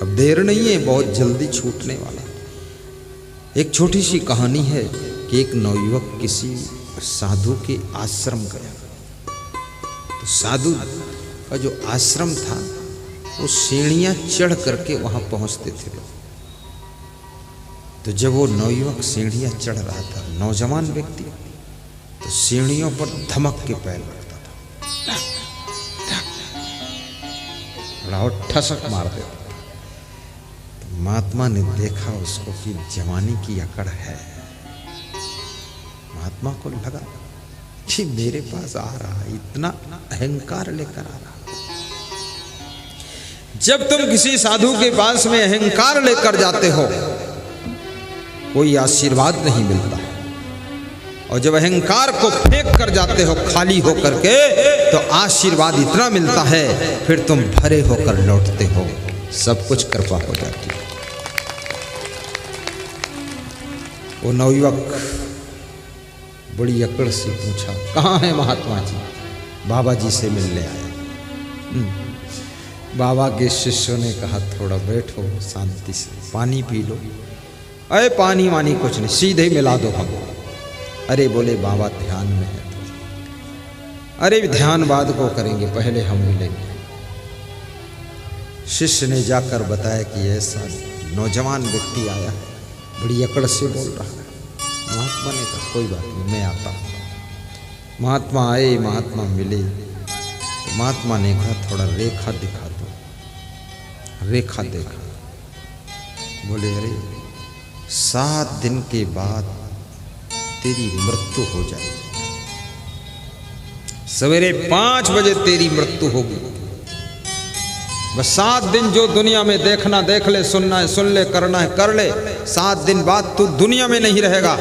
अब देर नहीं है, बहुत जल्दी छूटने वाला। एक छोटी सी कहानी है कि एक नवयुवक किसी साधु के आश्रम गया। तो साधु का जो आश्रम था वो सीढ़ियां चढ़ करके वहां पहुंचते थे लोग। तो जब वो नवयुवक सीढ़ियां चढ़ रहा था, नौजवान व्यक्ति, तो सीढ़ियों पर धमक के पैर रखता था और ठसक मार देता था। तो महात्मा ने देखा उसको कि जवानी की अकड़ है। महात्मा को लगा कि मेरे पास आ रहा, इतना अहंकार लेकर आ रहा। जब तुम किसी साधु के पास में अहंकार लेकर जाते हो, कोई आशीर्वाद नहीं मिलता। और जब अहंकार को फेंक कर जाते हो खाली होकर के, तो आशीर्वाद इतना मिलता है, फिर तुम भरे होकर लौटते हो, सब कुछ कृपा हो जाती है। वो नवयुवक बड़ी अकड़ से पूछा, कहाँ है महात्मा जी? बाबा जी से मिलने आया। बाबा के शिष्यों ने कहा, थोड़ा बैठो शांति से, पानी पी लो। अरे पानी वानी कुछ नहीं, सीधे मिला दो हम। अरे बोले बाबा ध्यान में है। अरे ध्यान बाद को करेंगे, पहले हम मिलेंगे। शिष्य ने जाकर बताया कि ऐसा नौजवान व्यक्ति आया है, बड़ी अकड़ से बोल रहा है। महात्मा ने कहा कोई बात नहीं, मैं आता हूँ। महात्मा आए, महात्मा मिले। तो महात्मा ने कहा थोड़ा रेखा दिखा दो। रेखा देखा, बोले अरे 7 दिन के बाद तेरी मृत्यु हो जाएगी, सवेरे 5 बजे तेरी मृत्यु होगी। बस 7 दिन जो दुनिया में देखना देख ले, सुनना है सुन ले, करना है कर ले। 7 दिन बाद तू दुनिया में नहीं रहेगा,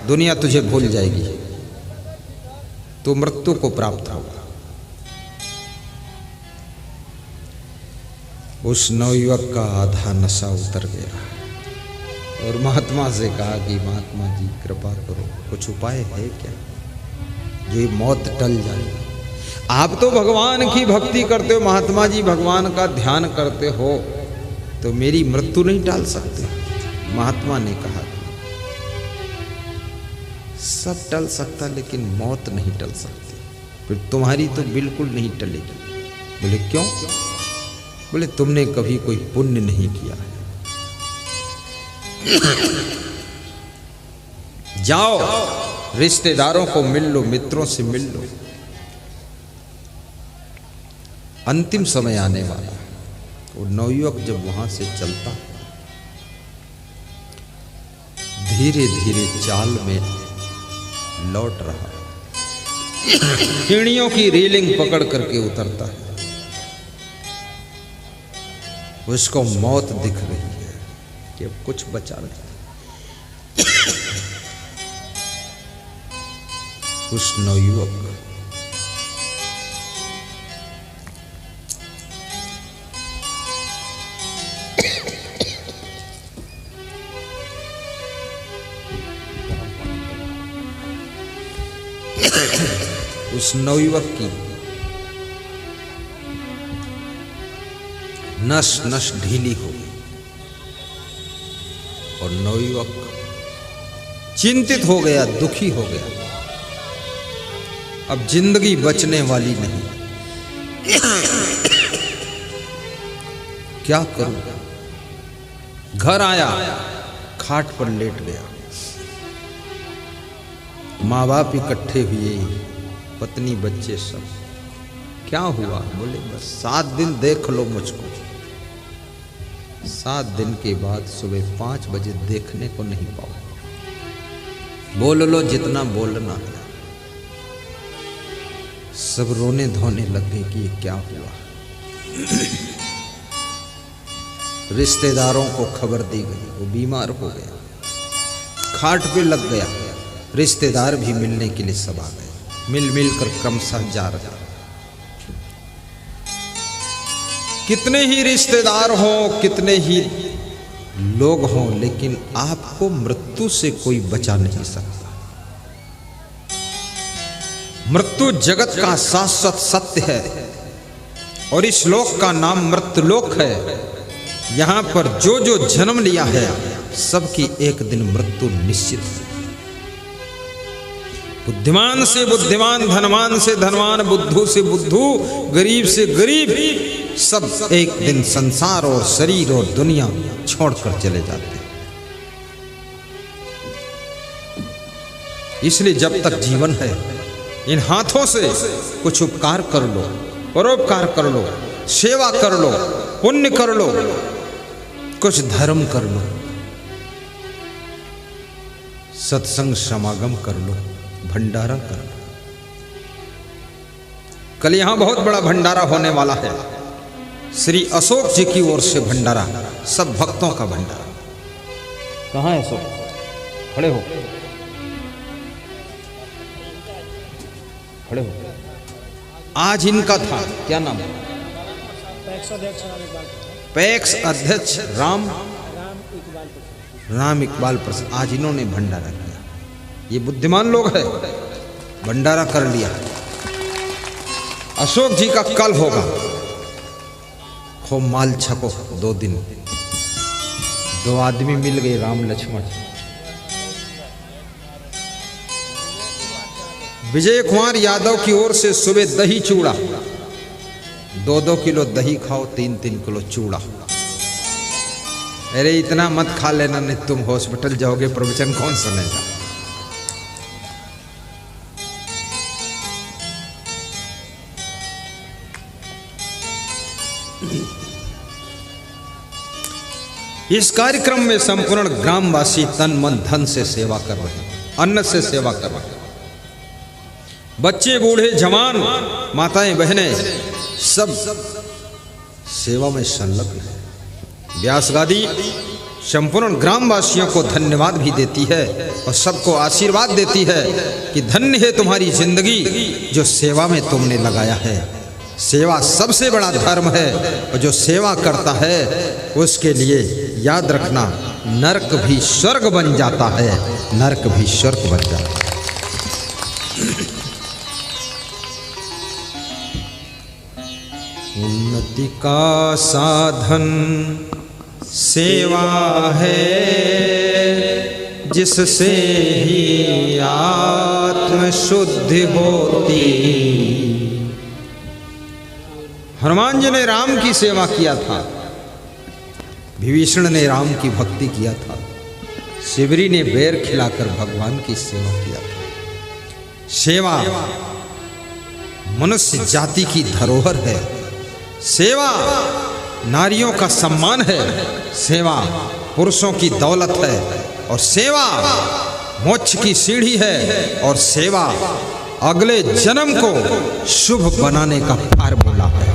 दुनिया तुझे भूल जाएगी, तू मृत्यु को प्राप्त होगा। उस नवयुवक का आधा नशा उतर गया और महात्मा से कहा कि महात्मा जी कृपा करो, कुछ उपाय है क्या जो ये मौत टल जाए? आप तो भगवान की भक्ति करते हो, महात्मा जी भगवान का ध्यान करते हो, तो मेरी मृत्यु नहीं टाल सकते? महात्मा ने कहा सब टल सकता, लेकिन मौत नहीं टल सकती। फिर तुम्हारी तो बिल्कुल नहीं टलेगी। बोले क्यों? बोले तुमने कभी कोई पुण्य नहीं किया है। जाओ रिश्तेदारों को मिल लो, मित्रों से मिल लो, अंतिम समय आने वाला। वो नवयुवक जब वहां से चलता, धीरे धीरे चाल में लौट रहा, सीढ़ियों की रेलिंग पकड़ करके उतरता है। उसको मौत दिख रही है कि अब कुछ बचा नहीं। उस नवयुवक उस नवयुवक की नस नस ढीली हो गई और नवयुवक चिंतित हो गया, दुखी हो गया। अब जिंदगी बचने वाली नहीं, क्या करूं? घर आया, खाट पर लेट गया। माँ बाप इकट्ठे हुए, पत्नी बच्चे सब। क्या हुआ? बोले बस 7 दिन देख लो मुझको। 7 दिन के बाद सुबह 5 बजे देखने को नहीं पाओ। बोल लो जितना बोलना है। सब रोने धोने लग गए कि ये क्या हुआ। रिश्तेदारों को खबर दी गई, वो बीमार हो गया, खाट पे लग गया। रिश्तेदार भी मिलने के लिए सब आ गए, मिल मिल कर क्रमशः जा रहा। कितने ही रिश्तेदार हों, कितने ही लोग हों, लेकिन आपको मृत्यु से कोई बचा नहीं सकता। मृत्यु जगत का शाश्वत सत्य है और इस लोक का नाम मृत्युलोक है। यहाँ पर जो जो जन्म लिया है सबकी एक दिन मृत्यु निश्चित है। बुद्धिमान से बुद्धिमान, धनवान से धनवान, बुद्धू से बुद्धू, गरीब से गरीब, सब एक दिन संसार और शरीर और दुनिया छोड़कर चले जाते हैं। इसलिए जब तक जीवन है इन हाथों से कुछ उपकार कर लो, परोपकार कर लो, सेवा कर लो, पुण्य कर लो, कुछ धर्म कर लो, सत्संग समागम कर लो, भंडारा कर लो। कल यहां बहुत बड़ा भंडारा होने वाला है। श्री अशोक जी की ओर से भंडारा, सब भक्तों का भंडारा। कहां है अशोक? खड़े हो, खड़े हो। आज इनका था, क्या नाम है? पैक्स अध्यक्ष राम इकबाल प्रसाद। आज इन्होंने भंडारा किया। ये बुद्धिमान लोग हैं, भंडारा कर लिया। अशोक जी का कल होगा। खूब माल छको, 2 दिन 2 आदमी मिल गए, राम लक्ष्मण। विजय कुमार यादव की ओर से सुबह दही चूड़ा, 2-2 किलो दही खाओ, 3-3 किलो चूड़ा। अरे इतना मत खा लेना, नहीं तुम हॉस्पिटल जाओगे, प्रवचन कौन सुनेगा। इस कार्यक्रम में संपूर्ण ग्रामवासी तन मन धन से सेवा कर रहे हैं, अन्न से सेवा कर रहे हैं। बच्चे, बूढ़े, जवान, माताएं, बहनें, सब सेवा में संलग्न है। व्यास गादी संपूर्ण ग्रामवासियों को धन्यवाद भी देती है और सबको आशीर्वाद देती है कि धन्य है तुम्हारी जिंदगी जो सेवा में तुमने लगाया है। सेवा सबसे बड़ा धर्म है और जो सेवा करता है उसके लिए याद रखना, नरक भी स्वर्ग बन जाता है, नरक भी स्वर्ग बन जाता है। उन्नति का साधन सेवा है, जिससे ही आत्म शुद्धि होती। हनुमान जी ने राम की सेवा किया था, विभीषण ने राम की भक्ति किया था, शिवरी ने बेर खिलाकर भगवान की सेवा किया था। सेवा मनुष्य जाति की धरोहर है, सेवा नारियों का सम्मान है, सेवा पुरुषों की दौलत है, और सेवा मोक्ष की सीढ़ी है, और सेवा अगले जन्म को शुभ बनाने का फार्मूला है।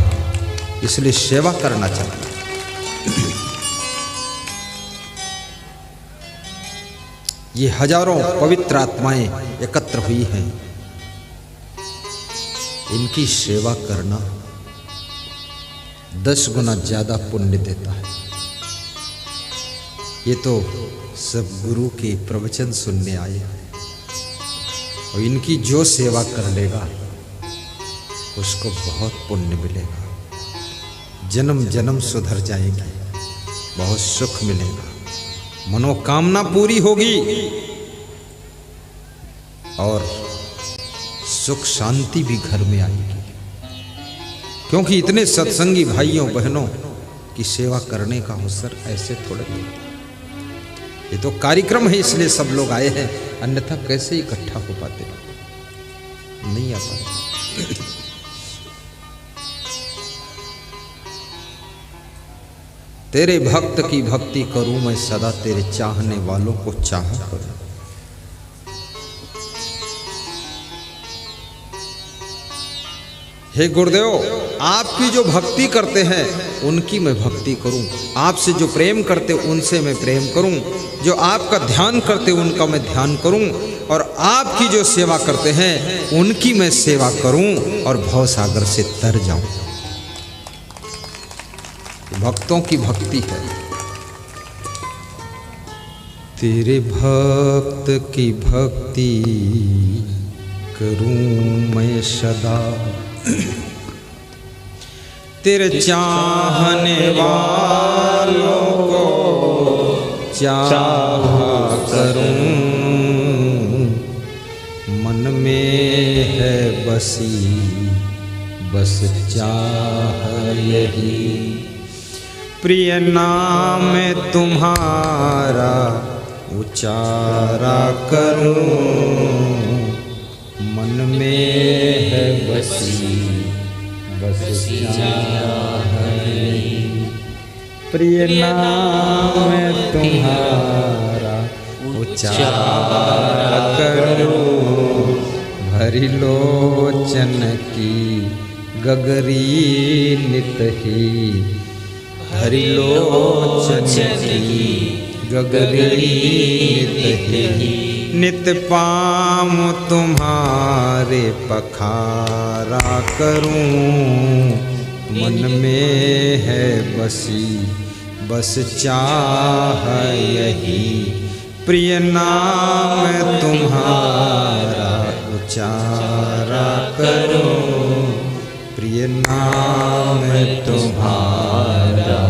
इसलिए सेवा करना चाहिए। ये हजारों पवित्र आत्माएं एकत्र हुई हैं, इनकी सेवा करना 10 गुना ज्यादा पुण्य देता है। ये तो सब गुरु के प्रवचन सुनने आए हैं, और इनकी जो सेवा कर लेगा उसको बहुत पुण्य मिलेगा, जन्म जन्म सुधर जाएंगे, बहुत सुख मिलेगा, मनोकामना पूरी होगी और सुख शांति भी घर में आएगी। क्योंकि इतने सत्संगी भाइयों बहनों की सेवा करने का अवसर ऐसे थोड़े मिलता है। ये तो कार्यक्रम है, इसलिए सब लोग आए हैं, अन्यथा कैसे इकट्ठा हो पाते, नहीं आ पाते। तेरे भक्त की भक्ति करूं मैं सदा, तेरे चाहने वालों को चाह करूं। हे गुरुदेव, आपकी जो भक्ति करते हैं उनकी मैं भक्ति करूं, आपसे जो प्रेम करते उनसे मैं प्रेम करूं, जो आपका ध्यान करते उनका मैं ध्यान करूं, और आपकी जो सेवा करते हैं उनकी मैं सेवा करूं और भवसागर से तर जाऊं। भक्तों की भक्ति है। तेरे भक्त की भक्ति करूं मैं सदा, तेरे चाहने वालों चाहा करूं, मन में है बसी बस चाह यही। प्रिय नाम तुम्हारा उचारा करूं, मन में है बसी बस चाह यही। प्रिय नाम तुम्हारा उचारा करूं, भरी लोचन की गगरी नित ही। भरी लोचन की गगरी नित ही। नित पाम तुम्हारे पखारा करूं, मन में है बसी बस चाह यही। प्रिय नाम तुम्हारा उचारा करूं, प्रिय नाम तुम्हारा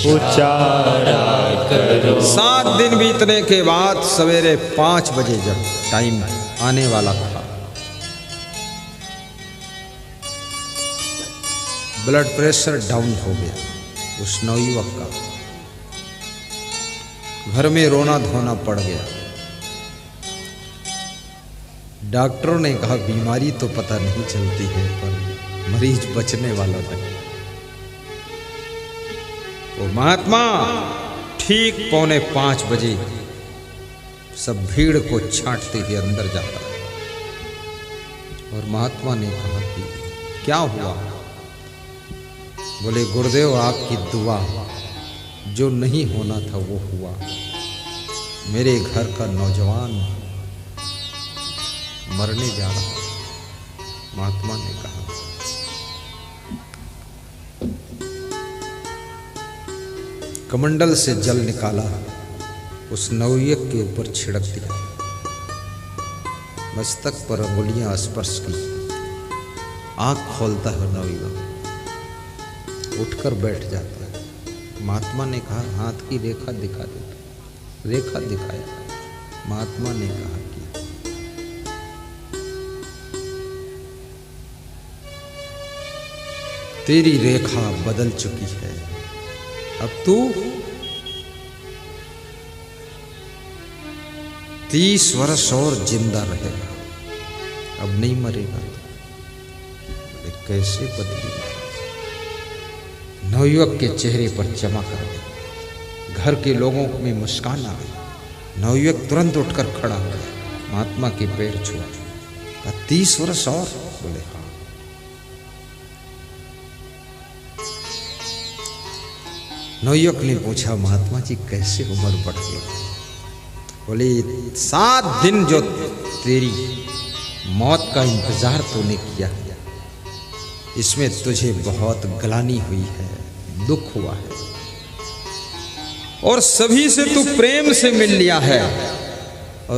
उचारा करूं। 7 दिन बीतने के बाद सवेरे 5 बजे जब टाइम आने वाला था, ब्लड प्रेशर डाउन हो गया उस नवयुवक का। घर में रोना धोना पड़ गया। डॉक्टरों ने कहा बीमारी तो पता नहीं चलती है पर मरीज बचने वाला नहीं। वो महात्मा ठीक 4:45 बजे सब भीड़ को छांटते हुए अंदर जाता है और महात्मा ने कहा कि क्या हुआ? बोले गुरुदेव आपकी दुआ, जो नहीं होना था वो हुआ। मेरे घर का नौजवान मरने जा रहा। महात्मा ने कहा कमंडल से जल निकाला, उस नवयुवक के ऊपर छिड़क दिया, मस्तक पर अंगुलियां स्पर्श की। आंख खोलता है नवयुवक, उठकर बैठ जाता है। महात्मा ने कहा हाथ की रेखा दिखा दे। रेखा दिखाया। महात्मा ने कहा कि तेरी रेखा बदल चुकी है, अब तू 30 वर्ष और जिंदा रहेगा, अब नहीं मरेगा। कैसे बदली? नवयुवक के चेहरे पर चमक आ गई। घर के लोगों में मुस्कान आ गई। नवयुवक तुरंत उठकर खड़ा हो गया, महात्मा के पैर छुआ, कहा 30 वर्ष और? बोले हाँ। नवयुवक ने पूछा महात्मा जी कैसे उम्र बढ़ गई? बोले 7 दिन जो तेरी मौत का इंतजार तूने किया है, इसमें तुझे बहुत ग्लानि हुई है, दुख हुआ है, और सभी से तू प्रेम से मिल लिया है।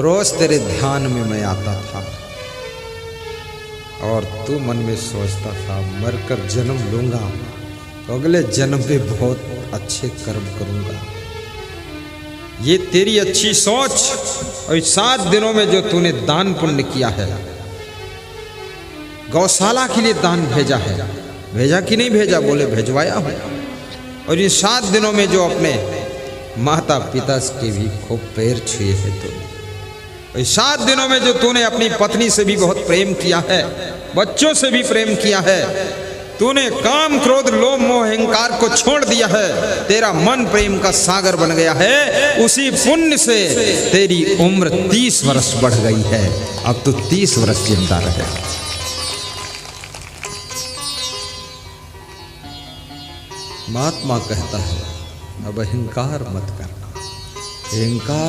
रोज तेरे ध्यान में मैं आता था और तू मन में सोचता था मरकर जन्म लूंगा तो अगले जन्म में बहुत अच्छे कर्म करूंगा। ये तेरी अच्छी सोच, और 7 दिनों में जो तूने दान पुण्य किया है, गौशाला के लिए दान भेजा है, भेजा कि नहीं भेजा? बोले भेजवाया हूं। और ये 7 दिनों में जो अपने माता पिता के भी खूब पैर छुए हैं तूने। 7 दिनों में जो तूने अपनी पत्नी से भी बहुत प्रेम किया है, बच्चों से भी प्रेम किया है, तूने काम क्रोध लोभ मोह अहंकार को छोड़ दिया है, तेरा मन प्रेम का सागर बन गया है। उसी पुण्य से तेरी उम्र 30 वर्ष बढ़ गई है, अब तू 30 वर्ष जिंदा रहे। महात्मा कहता है अब अहंकार मत करना, अहंकार